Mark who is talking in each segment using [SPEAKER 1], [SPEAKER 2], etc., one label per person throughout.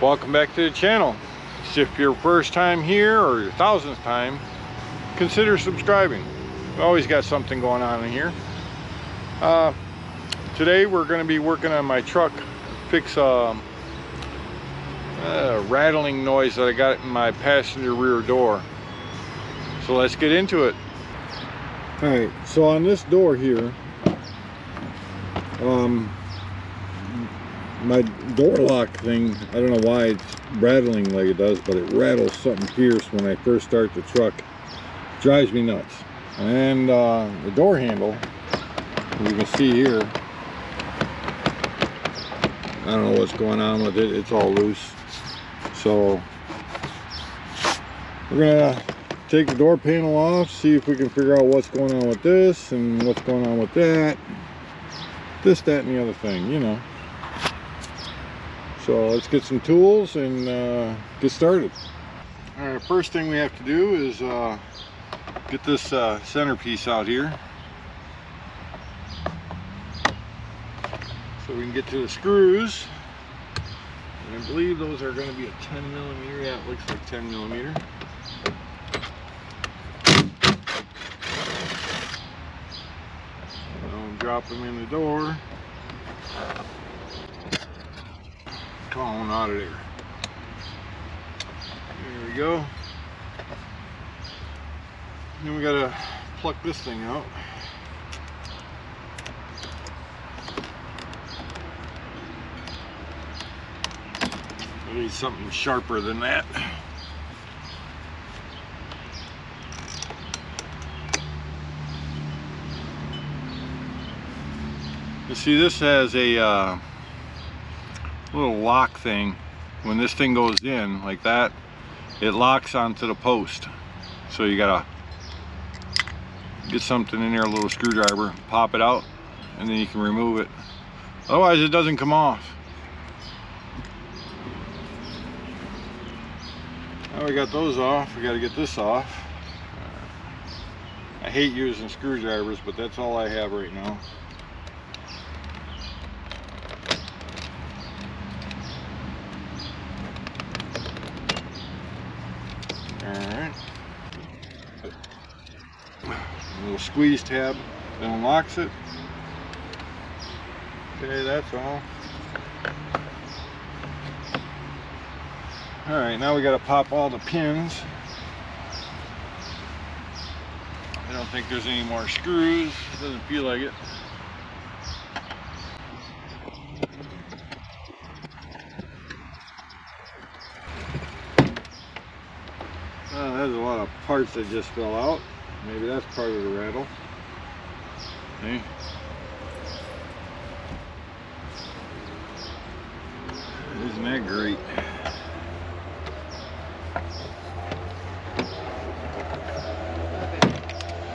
[SPEAKER 1] Welcome back to the channel. If your first time here or your 1000th time, consider subscribing. We always got something going on in here. Today we're going to be working on my truck, fix a rattling noise that I got in my passenger rear door. So let's get into it. Alright, so on this door here, my door lock thing, I don't know why it's rattling like it does, but it rattles something fierce when I first start the truck. It drives me nuts. And the door handle, as you can see here, I don't know what's going on with it. It's all loose. So we're gonna take the door panel off, see if we can figure out what's going on with this and what's going on with that. This, that, and the other thing, you know. So let's get some tools and get started. Alright, first thing we have to do is get this centerpiece out here, so we can get to the screws. And I believe those are going to be a 10mm. Yeah, it looks like 10mm. Drop them in the door. Come on out of there. There we go. Then we gotta pluck this thing out. I need something sharper than that. You see, this has a little lock thing. When this thing goes in like that, it locks onto the post. So you gotta get something in there, a little screwdriver, pop it out, and then you can remove it. Otherwise it doesn't come off. Now we got those off, we gotta get this off. I hate using screwdrivers, but that's all I have right now. Alright. A little squeeze tab that unlocks it. Okay, that's all. Alright, now we got to pop all the pins. I don't think there's any more screws. It doesn't feel like it. There's a lot of parts that just fell out. Maybe that's part of the rattle. See? Isn't that great?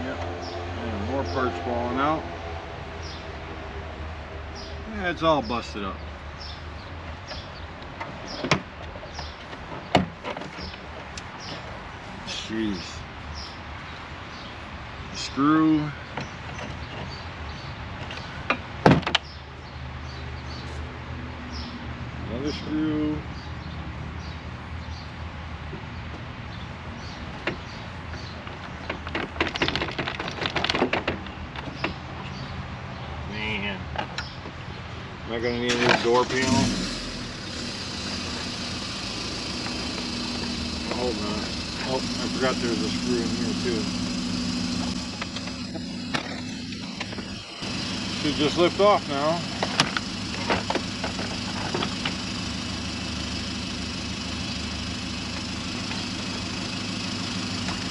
[SPEAKER 1] Yep. And more parts falling out. Yeah, it's all busted up. Jeez. Screw. Another screw. Man. Am I gonna need a new door panel? I hope not. Oh, I forgot there was a screw in here too. Should just lift off now.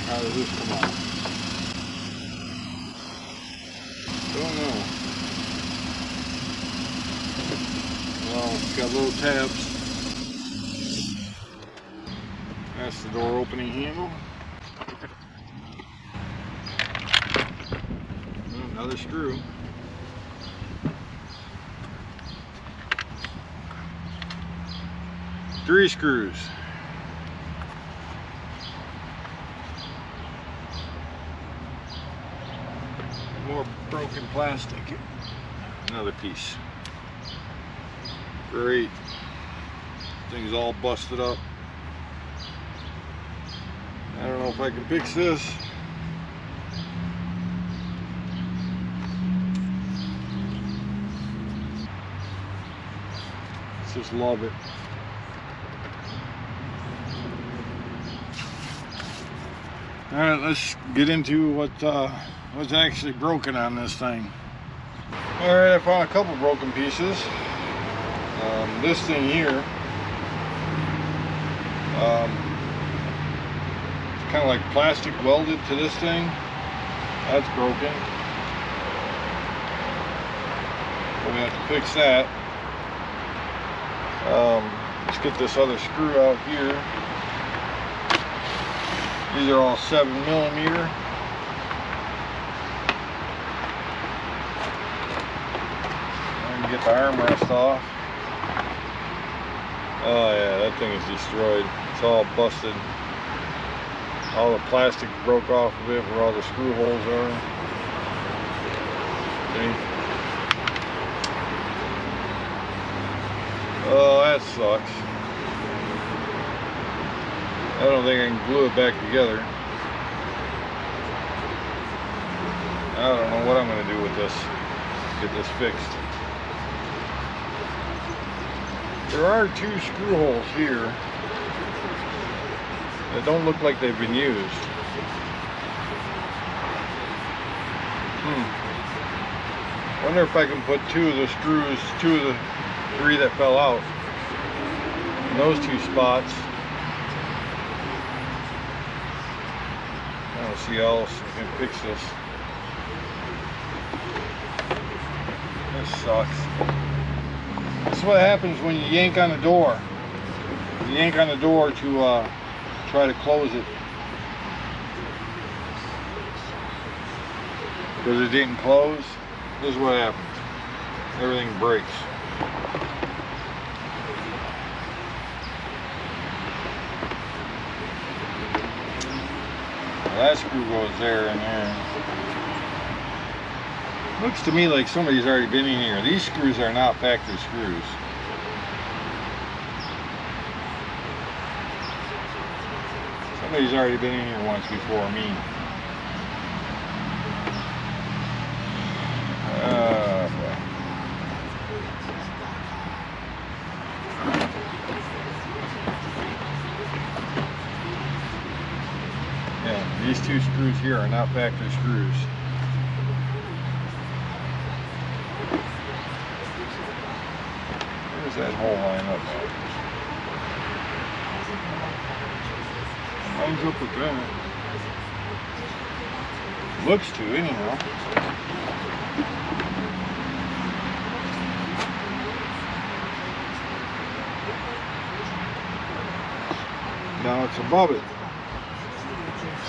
[SPEAKER 1] How does this come off? Don't know. Well, it's got little tabs. That's the door opening handle. Another screw. Three screws. More broken plastic. Another piece. Great. Thing's all busted up. I don't know if I can fix this. Just love it. All right, let's get into what's actually broken on this thing. All right, I found a couple broken pieces. This thing here, it's kind of like plastic welded to this thing. That's broken. So we have to fix that. Let's get this other screw out here. These are all 7mm. And get the armrest off. Oh yeah, that thing is destroyed. It's all busted. All the plastic broke off of it where all the screw holes are. See? Oh, that sucks. I don't think I can glue it back together. I don't know what I'm going to do with this. Get this fixed. There are 2 screw holes here that don't look like they've been used. Wonder if I can put 2 of the screws, 2 of the 3 that fell out in those 2 spots. I don't see how else I can fix this. This sucks. This is what happens when you yank on the door. You yank on the door to try to close it. Because it didn't close. This is what happens. Everything breaks. That screw goes there and there. Looks to me like somebody's already been in here. These screws are not factory screws. Somebody's already been in here once before me. Yeah, these 2 screws here are not factory screws. Where's that hole line up at? Lines up with that. Looks to, anyhow. Now it's above it.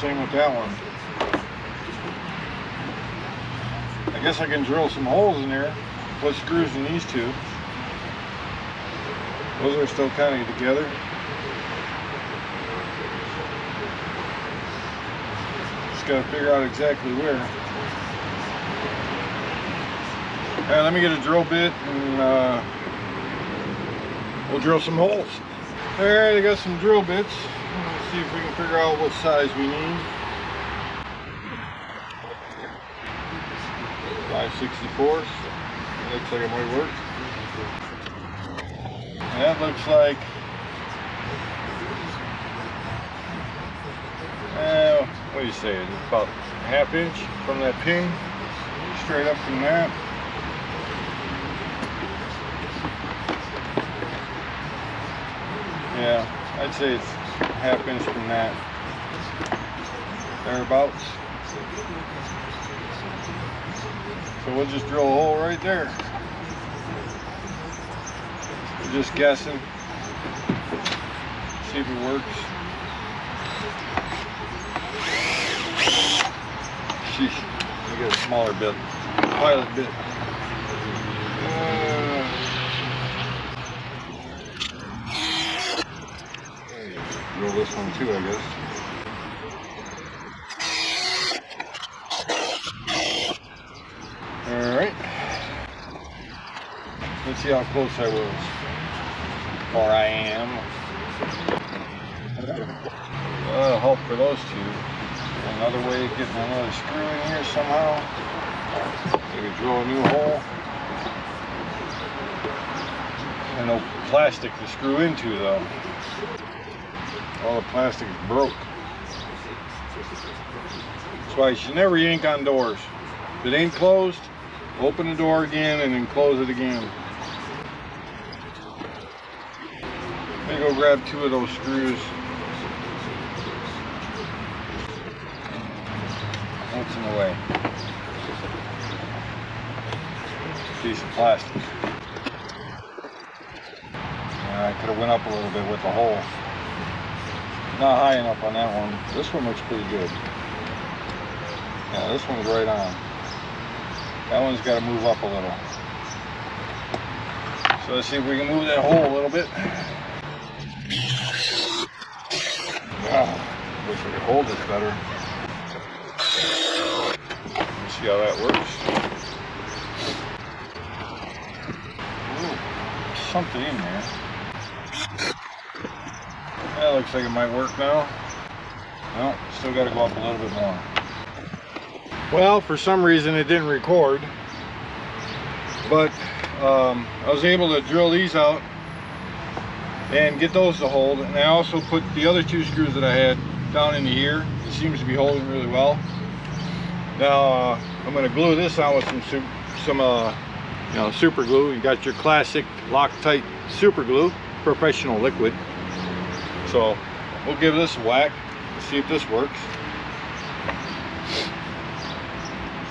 [SPEAKER 1] Same with that one. I guess I can drill some holes in there, put screws in these 2. Those are still kind of together. Just got to figure out exactly where. Alright, let me get a drill bit and we'll drill some holes. Alright, I got some drill bits. Let's see if we can figure out what size we need. 5/64. Looks like it might work. And that looks like what do you say? It's about a 1/2 inch from that pin, straight up from that. Yeah, I'd say it's a 1/2 inch from that. Thereabouts. So we'll just drill a hole right there. We're just guessing. See if it works. Sheesh. Let me get a smaller bit. Pilot bit. Drill this one too, I guess. Alright. Let's see how close I was. far I am. That'll help for those two. Another way of getting another screw in here somehow. Maybe drill a new hole. And no plastic to screw into though. All the plastic is broke. That's why you should never yank on doors. If it ain't closed, open the door again and then close it again. Let me go grab 2 of those screws. What's in the way? Piece of plastic. I could have went up a little bit with the hole. Not high enough on that one. This one looks pretty good. Yeah, this one's right on. That one's got to move up a little. So let's see if we can move that hole a little bit. Wow, wish I could hold this better. Let's see how that works. Ooh, something in there. That looks like it might work now. No, still got to go up a little bit more. Well, for some reason it didn't record, but I was able to drill these out and get those to hold, and I also put the other 2 screws that I had down into here. It seems to be holding really well. Now I'm going to glue this on with some super glue. You got your classic Loctite super glue, professional liquid. So we'll give this a whack and see if this works.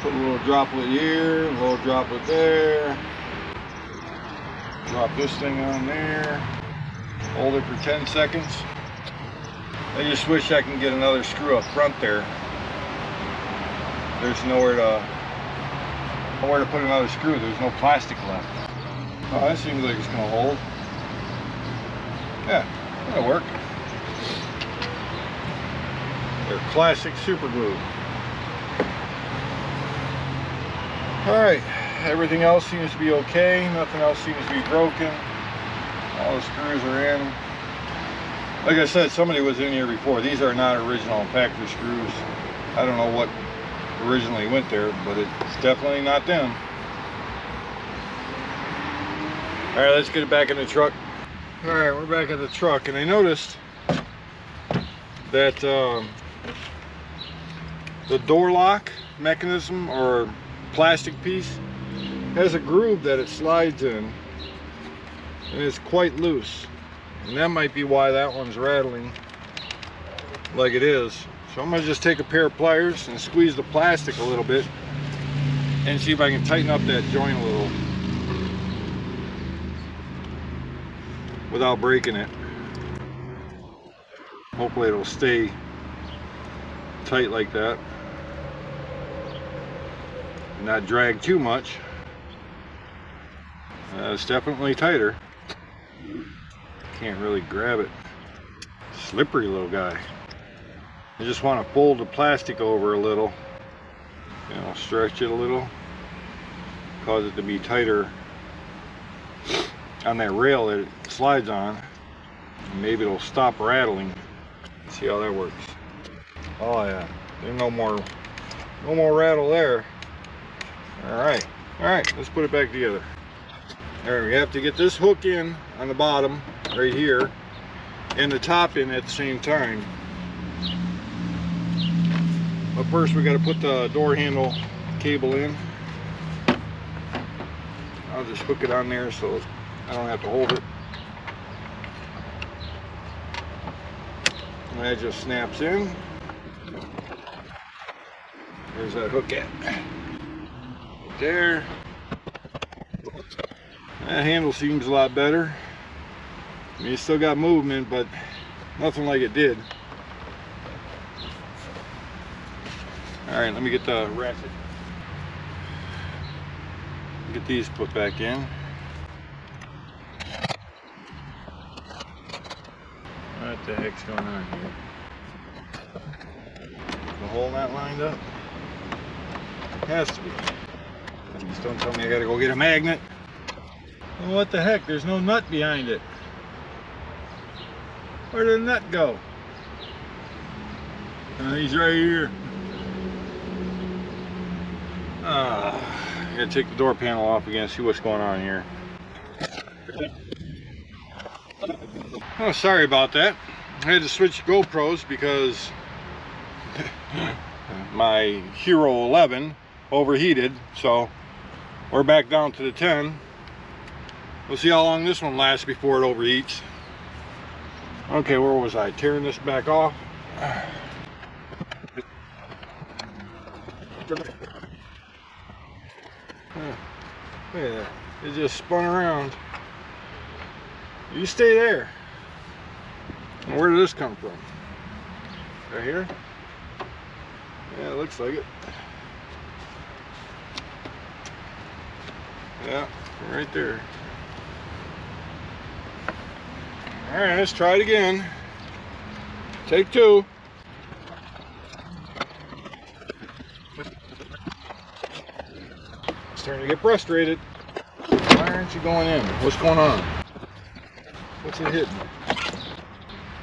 [SPEAKER 1] Put a little droplet here, a little droplet there. Drop this thing on there. Hold it for 10 seconds. I just wish I can get another screw up front there. There's nowhere to put another screw. There's no plastic left. Oh, that seems like it's going to hold. Yeah, that'll work. They're classic super glue. Alright, everything else seems to be okay. Nothing else seems to be broken. All the screws are in. Like I said, somebody was in here before. These are not original factory screws. I don't know what originally went there, but it's definitely not them. Alright, let's get it back in the truck. Alright, we're back at the truck, and I noticed that the door lock mechanism or plastic piece has a groove that it slides in, and it's quite loose, and that might be why that one's rattling like it is. So I'm going to just take a pair of pliers and squeeze the plastic a little bit and see if I can tighten up that joint a little without breaking it. Hopefully it'll stay tight like that, not drag too much. It's definitely tighter. Can't really grab it. Slippery little guy. I just want to fold the plastic over a little, stretch it a little, cause it to be tighter on that rail that it slides on, and maybe it'll stop rattling. See how that works. Oh yeah, there's no more rattle there. Alright, let's put it back together. Alright, we have to get this hook in on the bottom right here and the top in at the same time. But first we got to put the door handle cable in. I'll just hook it on there so I don't have to hold it. And that just snaps in. There's that hook at. Right there. That handle seems a lot better. I mean, it's still got movement, but nothing like it did. Alright, let me get the ratchet. Get these put back in. What the heck's going on here? The hole not lined up? Has to be. Just don't tell me I gotta go get a magnet. Well, what the heck? There's no nut behind it. Where did the nut go? He's right here. I gotta take the door panel off again, see what's going on here. Oh, sorry about that. I had to switch GoPros because my Hero 11 overheated, so we're back down to the 10. We'll see how long this one lasts before it overheats. Okay, where was I? Tearing this back off. Yeah, it just spun around. You stay there. Where did this come from? Right here? Yeah, it looks like it. Yeah, right there. Alright, let's try it again. Take two. It's starting to get frustrated. Why aren't you going in? What's going on? What's it hitting?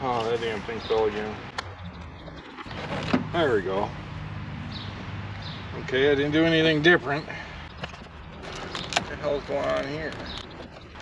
[SPEAKER 1] Oh, that damn thing fell again. There we go. Okay, I didn't do anything different. What the hell's going on here?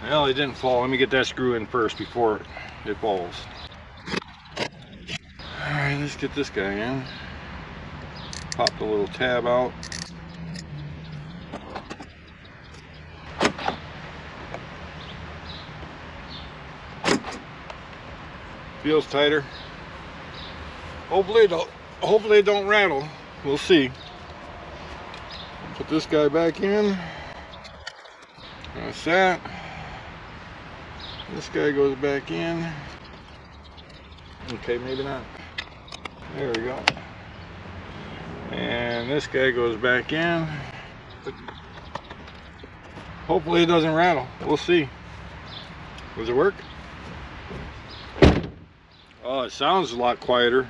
[SPEAKER 1] Well, it didn't fall. Let me get that screw in first before it falls. Alright, let's get this guy in. Pop the little tab out. Feels tighter. Hopefully it don't rattle. We'll see. Put this guy back in. That's that. This guy goes back in. Okay, maybe not. There we go. And this guy goes back in. Hopefully it doesn't rattle. We'll see. Does it work? Oh, it sounds a lot quieter.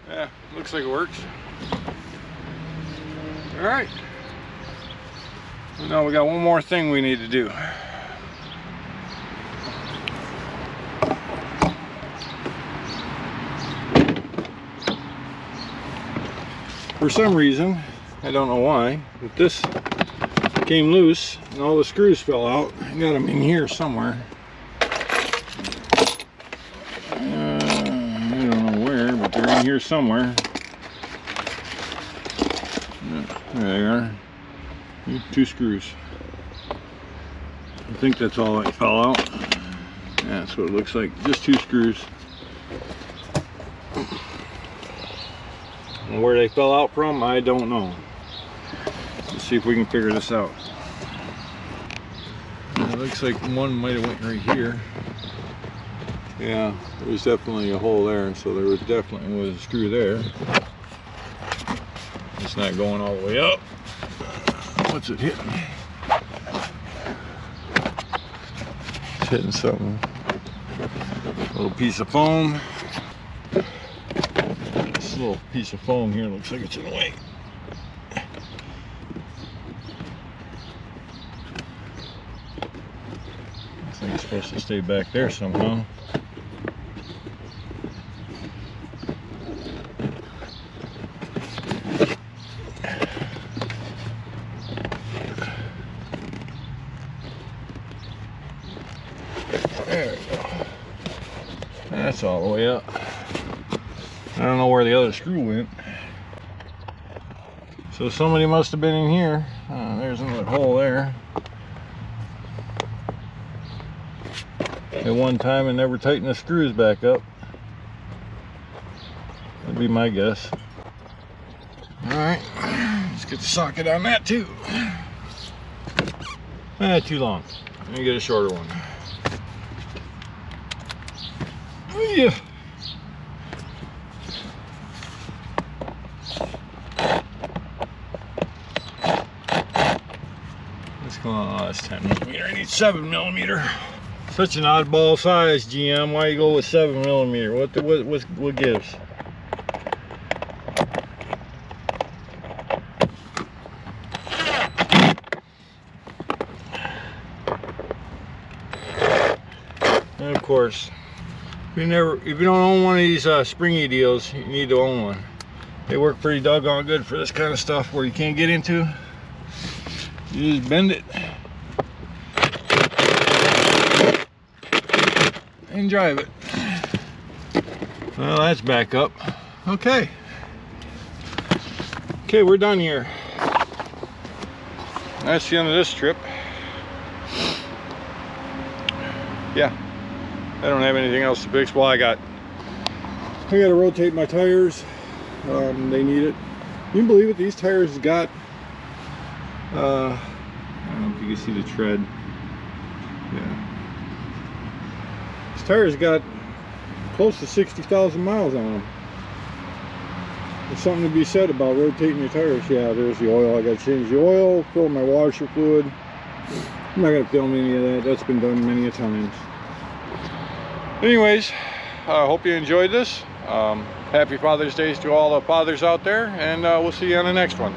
[SPEAKER 1] Yeah, looks like it works. All right. Now we got one more thing we need to do. For some reason, I don't know why, but this came loose and all the screws fell out. I got them in here somewhere. I don't know where, but they're in here somewhere. There they are. Two screws. I think that's all that fell out. Yeah, that's what it looks like. Just two screws. And where they fell out from, I don't know. Let's see if we can figure this out. It looks like one might have went right here. Yeah, there was definitely a hole there, so there was definitely a screw there. It's not going all the way up. What's it hitting? It's hitting something. A little piece of foam. This little piece of foam here looks like it's in the way. I think it's supposed to stay back there somehow. There we go. That's all the way up. I don't know where the other screw went. So somebody must have been in here. There's another hole there. At one time and never tightened the screws back up. That'd be my guess. Alright, let's get the socket on that too. Too long. Let me get a shorter one. Yeah. Let's go on. Oh, that's 10mm. I need 7mm. Such an oddball size, GM. Why you go with 7mm? What gives? And of course, if you don't own one of these springy deals, you need to own one. They work pretty doggone good for this kind of stuff where you can't get into. You just bend it and drive it. Well, that's back up. Okay. Okay, we're done here. That's the end of this trip. Yeah, I don't have anything else to fix. Well, I got to rotate my tires. They need it. Can you believe it? These tires got I don't know if you can see the tread. Yeah, these tires got close to 60,000 miles on them. There's something to be said about rotating your tires. Yeah, there's the oil. I got to change the oil, fill my washer fluid. I'm not going to film any of that. That's been done many a times. Anyways, I hope you enjoyed this. Happy Father's Day to all the fathers out there, and we'll see you on the next one.